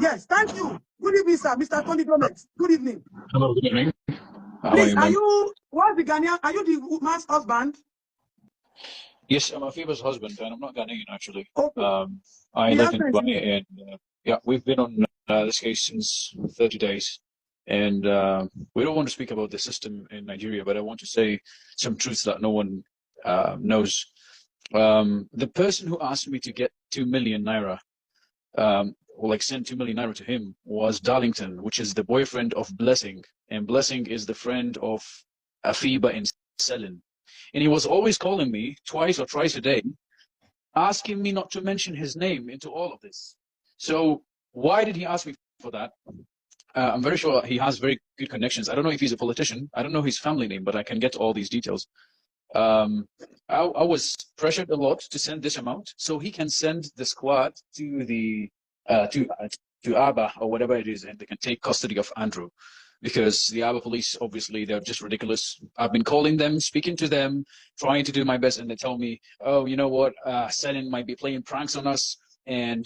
Yes, thank you. Good evening, sir. Mr. Tony Gomez. Good evening. Hello, good evening. Please, what's the Ghanaian? Are you the man's husband? Yes, I'm Afiba's husband, and I'm not Ghanaian, actually. Okay. I live in Dubai, and yeah, we've been on this case since 30 days. And we don't want to speak about the system in Nigeria, but I want to say some truths that no one knows. The person who asked me to get 2 million naira, or like send 2 million naira to him, was Darlington, which is the boyfriend of Blessing. And Blessing is the friend of Afiba in Selin. And he was always calling me twice or thrice a day, asking me not to mention his name into all of this. So why did he ask me for that? I'm very sure he has very good connections. I don't know if he's a politician. I don't know his family name, but I can get all these details. I was pressured a lot to send this amount so he can send the squad to the to Aba or whatever it is, and they can take custody of Andrew. Because the Aba police, obviously, they're just ridiculous. I've been calling them, speaking to them, trying to do my best, and they tell me, oh, you know what, Selin might be playing pranks on us, and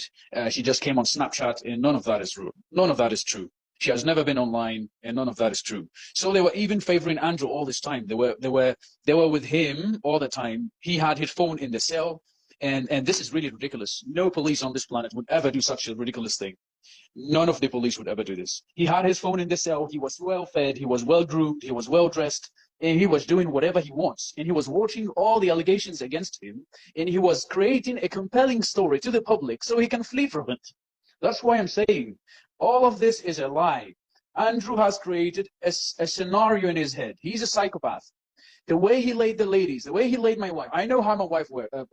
she just came on Snapchat, and none of that is true. None of that is true. She has never been online, and none of that is true. So they were even favoring Andrew all this time. They were with him all the time. He had his phone in the cell, and this is really ridiculous. No police on this planet would ever do such a ridiculous thing. None of the police would ever do this. He had his phone in the cell. He was well fed. He was well groomed. He was well dressed. And he was doing whatever he wants. And he was watching all the allegations against him. And he was creating a compelling story to the public so he can flee from it. That's why I'm saying all of this is a lie. Andrew has created a scenario in his head. He's a psychopath. The way he laid the ladies, the way he laid my wife. I know how my wife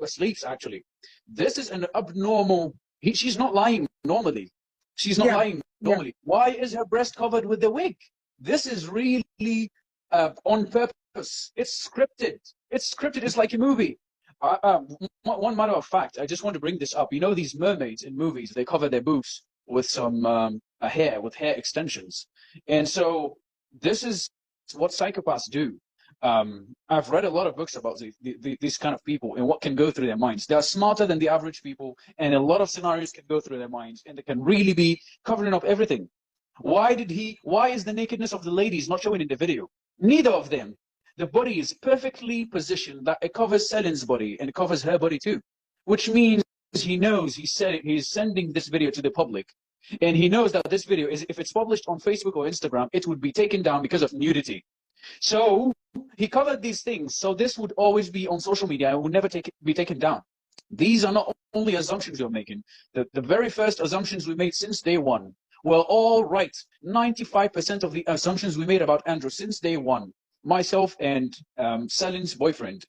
sleeps, actually. This is an abnormal. She's not lying normally. She's not lying normally. Yeah. Why is her breast covered with the wig? This is really on purpose. It's scripted. It's scripted. It's like a movie. One matter of fact, I just want to bring this up. You know these mermaids in movies, they cover their boobs with some hair extensions. And so this is what psychopaths do. I've read a lot of books about these kind of people and what can go through their minds. They are smarter than the average people, and a lot of scenarios can go through their minds, and they can really be covering up everything. Why is the nakedness of the ladies not showing in the video? Neither of them. The body is perfectly positioned that it covers Selin's body and it covers her body too, which means he knows he's sending this video to the public. And he knows that this video is, if it's published on Facebook or Instagram, it would be taken down because of nudity. So he covered these things, so this would always be on social media and would never be taken down. These are not only assumptions you're making. The very first assumptions we made since day one were all right. 95% of the assumptions we made about Andrew since day one, myself and Selin's boyfriend,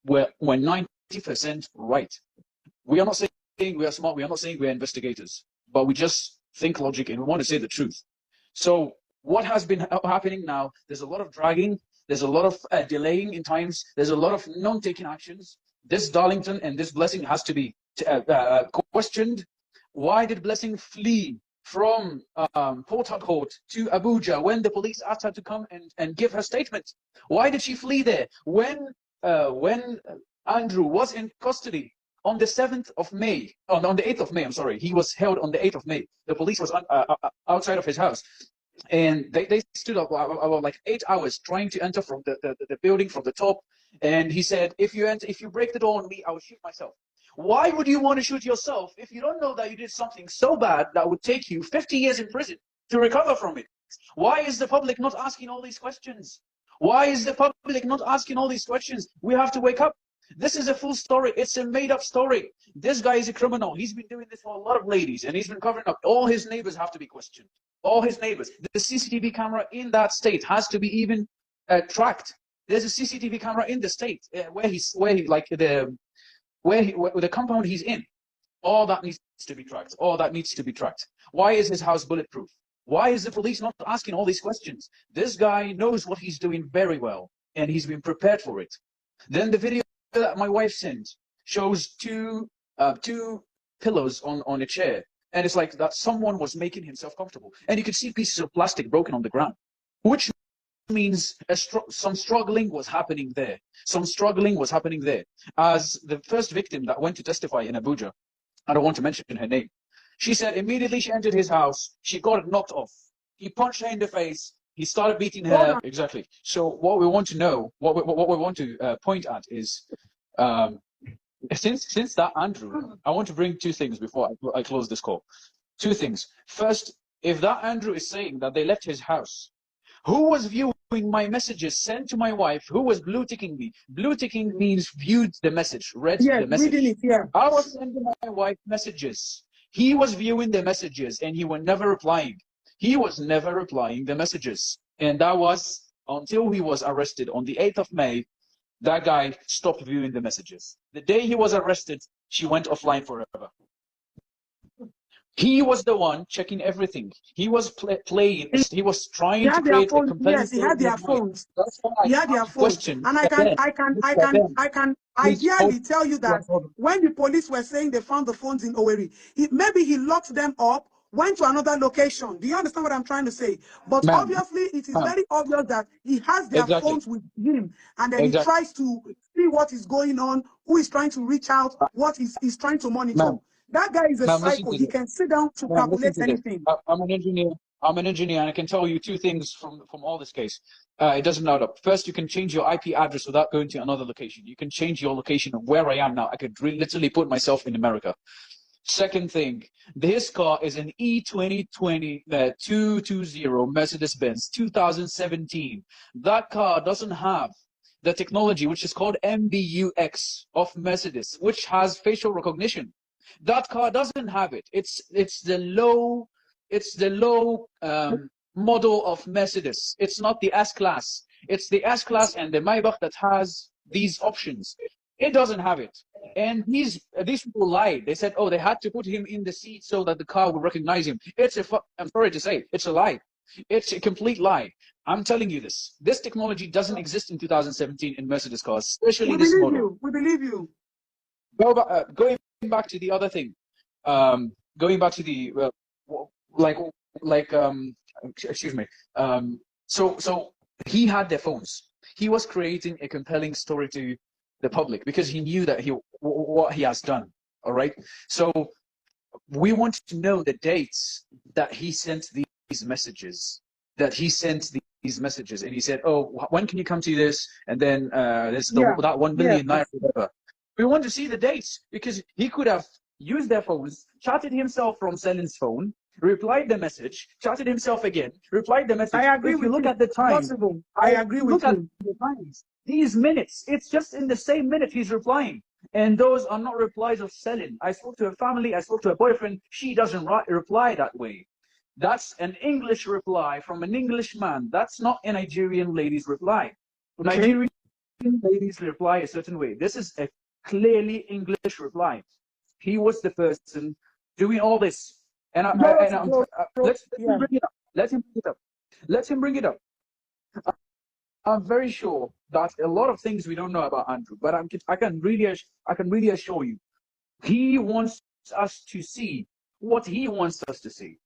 were 90% right. We are not saying we are smart. We are not saying we are investigators, but we just think logic and we want to say the truth. So what has been happening now, there's a lot of dragging, there's a lot of delaying in times, there's a lot of non-taking actions. This Darlington and this Blessing has to be questioned. Why did Blessing flee from Port Harcourt to Abuja when the police asked her to come and give her statement? Why did she flee there? When Andrew was in custody on the 7th of May, on the 8th of May, I'm sorry, he was held on the 8th of May. The police was outside of his house. And they stood up about like 8 hours trying to enter from the building from the top. And he said, if you break the door on me, I will shoot myself. Why would you want to shoot yourself if you don't know that you did something so bad that would take you 50 years in prison to recover from it? Why is the public not asking all these questions? Why is the public not asking all these questions? We have to wake up. This is a full story. It's a made-up story. This guy is a criminal. He's been doing this for a lot of ladies, and he's been covering up. All his neighbors have to be questioned. All his neighbors. The CCTV camera in that state has to be even tracked. There's a CCTV camera in the state where the compound he's in. All that needs to be tracked. All that needs to be tracked. Why is his house bulletproof? Why is the police not asking all these questions? This guy knows what he's doing very well, and he's been prepared for it. Then the video that my wife sent shows two pillows on a chair, and it's like that someone was making himself comfortable, and you could see pieces of plastic broken on the ground, which means some struggling was happening there. Some struggling was happening there. As the first victim that went to testify in Abuja, I don't want to mention her name, She said immediately she entered his house, she got it knocked off. He punched her in the face. He started beating her. Exactly. So what we want to know, what we want to point at is, since that Andrew, I want to bring two things before I close this call. Two things. First, if that Andrew is saying that they left his house, who was viewing my messages sent to my wife? Who was blue ticking me? Blue ticking means viewed the message, read the message. Reading it, yeah. I was sending my wife messages. He was viewing the messages and he was never replying. He was never replying the messages. And that was until he was arrested on the 8th of May. That guy stopped viewing the messages. The day he was arrested, she went offline forever. He was the one checking everything. He was playing. He was trying to create a compelling. Yes, he had their phones. That's why he had their phones. And I can ideally tell you that when the police were saying they found the phones in Owerri, maybe he locked them up, went to another location. Do you understand what I'm trying to say? But obviously, it is very obvious that he has their phones with him, and then he tries to see what is going on, who is trying to reach out, what he's trying to monitor. That guy is a psycho. He can sit down to calculate anything. I'm an engineer. And I can tell you two things from all this case. It doesn't add up. First, you can change your IP address without going to another location. You can change your location of where I am now. I could literally put myself in America. Second thing, this car is an E2020 220 Mercedes-Benz 2017. That car doesn't have the technology which is called MBUX of Mercedes, which has facial recognition. That car doesn't have it. It's the low model of Mercedes. It's not the S-Class. It's the S-Class and the Maybach that has these options. It doesn't have it. And these people lied. They said, oh, they had to put him in the seat so that the car would recognize him. I'm sorry to say, it's a lie. It's a complete lie. I'm telling you this. This technology doesn't exist in 2017 in Mercedes cars, especially this model. We believe you. Going back to the other thing, going back to the excuse me. So he had their phones. He was creating a compelling story to the public because he knew that what he has done. All right. So we want to know the dates that he sent these messages. And he said, "Oh, when can you come to this?" And then there's that 1 million naira. Whatever. We want to see the dates because he could have used their phones, chatted himself from Selin's phone, replied the message, chatted himself again, replied the message. I agree if you with look you. at the time, possible. I agree with look at you. the times. These minutes, it's just in the same minute he's replying. And those are not replies of Selin. I spoke to a family, I spoke to a boyfriend. She doesn't reply that way. That's an English reply from an English man. That's not a Nigerian lady's reply. Okay. Nigerian ladies reply a certain way. This is a clearly English reply. He was the person doing all this. And let's bring it up. Let him bring it up. I'm very sure that a lot of things we don't know about Andrew, but I can really assure you, he wants us to see what he wants us to see.